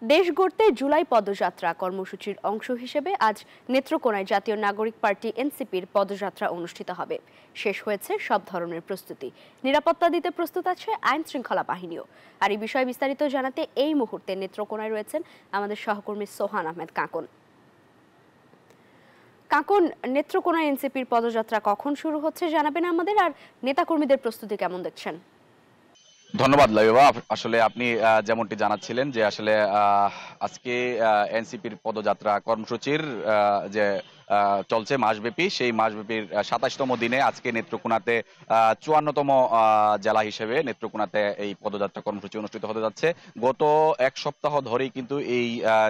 দেশ গড়তে জুলাই পদযাত্রা কর্মসূচির অংশ হিসেবে আজ নেত্রকোনায় জাতীয় নাগরিক পার্টি এনসিপির পদযাত্রা অনুষ্ঠিত হবে। শেষ হয়েছে সব ধরনের প্রস্তুতি। নিরাপত্তা দিতে প্রস্তুত আছে আইন শৃঙ্খলা বাহিনীও। আর এই বিষয়ে বিস্তারিত জানাতে এই মুহূর্তে নেত্রকোনায় রয়েছেন আমাদের সহকর্মী সোহান আহমেদ কাকন। কাকন, নেত্রকোনায় এনসিপির পদযাত্রা কখন শুরু হচ্ছে জানাবেন আমাদের, আর নেতাকর্মীদের প্রস্তুতি কেমন দেখছেন? ধন্যবাদ লাইবা। আসলে আপনি যেমনটি জানাচ্ছিলেন যে আসলে আজকে এনসিপির পদযাত্রা কর্মসূচির যে চলছে মাসব্যাপী, সেই মাসব্যাপীর ২৭তম দিনে আজকে নেত্রকোনাতে ৫৪তম জেলা হিসেবে নেত্রকোনাতে এই পদযাত্রা কর্মসূচি অনুষ্ঠিত হতে যাচ্ছে। গত এক সপ্তাহ ধরেই কিন্তু এই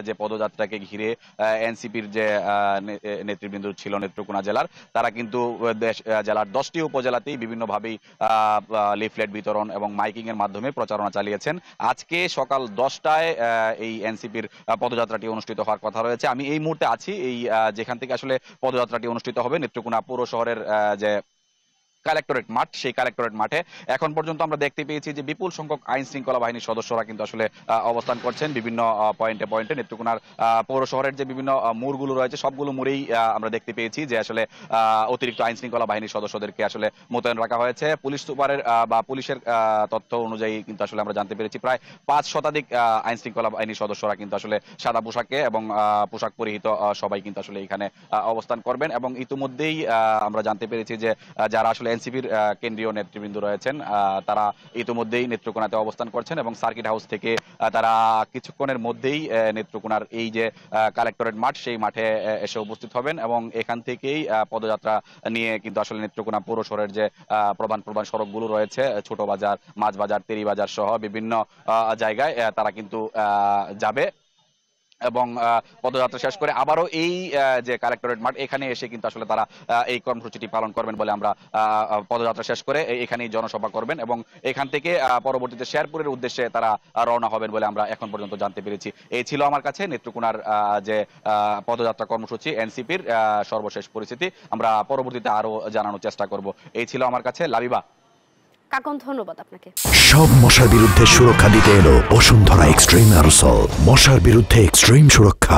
যে পদযাত্রাকে ঘিরে এনসিপির যে নেতৃবৃন্দ ছিল নেত্রকোনা জেলার, তারা কিন্তু জেলার ১০টি উপজেলাতেই বিভিন্নভাবেই লিফলেট বিতরণ এবং মাইকিং এর মাধ্যমে প্রচারণা চালিয়েছেন। আজকে সকাল ১০টায় এই এনসিপির পদযাত্রাটি অনুষ্ঠিত হওয়ার কথা রয়েছে। আমি এই মুহূর্তে আছি এই যেখান থেকে আসলে পদযাত্রাটি অনুষ্ঠিত হবে, নেত্রকোনা পৌর শহরের যে কালেক্টরেট মাঠ, সেই কালেক্টরেট মাঠে এখন পর্যন্ত আমরা দেখতে পেয়েছি যে বিপুল সংখ্যক আইন শৃঙ্খলা বাহিনীর সদস্যরা কিন্তু আসলে অবস্থান করছেন বিভিন্ন পয়েন্টে পয়েন্টে। নেত্রকোনার পৌর শহরের যে বিভিন্ন মোড়গুলো রয়েছে, সবগুলো মোড়েই আমরা দেখতে পেয়েছি যে আসলে অতিরিক্ত আইন শৃঙ্খলা বাহিনীর সদস্যদেরকে আসলে মোতায়েন রাখা হয়েছে। পুলিশ সুপারের বা পুলিশের তথ্য অনুযায়ী কিন্তু আসলে আমরা জানতে পেরেছি প্রায় ৫ শতাধিক আইন শৃঙ্খলা বাহিনীর সদস্যরা কিন্তু আসলে সাদা পোশাকে এবং পোশাক পরিহিত সবাই কিন্তু আসলে এখানে অবস্থান করবেন। এবং ইতিমধ্যেই আমরা জানতে পেরেছি যে যারা আসলে এনসিপির কেন্দ্রীয় নেতৃবৃন্দ রয়েছেন, তারা ইতিমধ্যেই নেত্রকোনাতে অবস্থান করছেন এবং সার্কিট হাউস থেকে তারা কিছুক্ষণের মধ্যেই নেত্রকোনার এই যে কালেক্টরেট মাঠ, সেই মাঠে এসে উপস্থিত হবেন এবং এখান থেকেই পদযাত্রা নিয়ে কিন্তু আসলে নেত্রকোনা পৌর শহরের যে প্রধান প্রধান সড়কগুলো রয়েছে, ছোট বাজার, মাছ বাজার, তেরি বাজার সহ বিভিন্ন জায়গায় তারা কিন্তু যাবে এবং পদযাত্রা শেষ করে আবারও এই যে কালেক্টরেট মাঠ, এখানে এসে কিন্তু আসলে তারা এই কর্মসূচিটি পালন করবেন বলে আমরা পদযাত্রা শেষ করে এখানেই জনসভা করবেন এবং এখান থেকে পরবর্তীতে শেরপুরের উদ্দেশ্যে তারা রওনা হবেন বলে আমরা এখন পর্যন্ত জানতে পেরেছি। এই ছিল আমার কাছে নেত্রকোনার যে পদযাত্রা কর্মসূচি এনসিপির সর্বশেষ পরিস্থিতি। আমরা পরবর্তীতে আরো জানানোর চেষ্টা করব। এই ছিল আমার কাছে। লাবিবা। কাকন, ধন্যবাদ আপনাকে। সব মশার বিরুদ্ধে সুরক্ষা দিতে এলো বসুন্ধরা এক্সট্রিম অ্যারোসল। মশার বিরুদ্ধে এক্সট্রিম সুরক্ষা।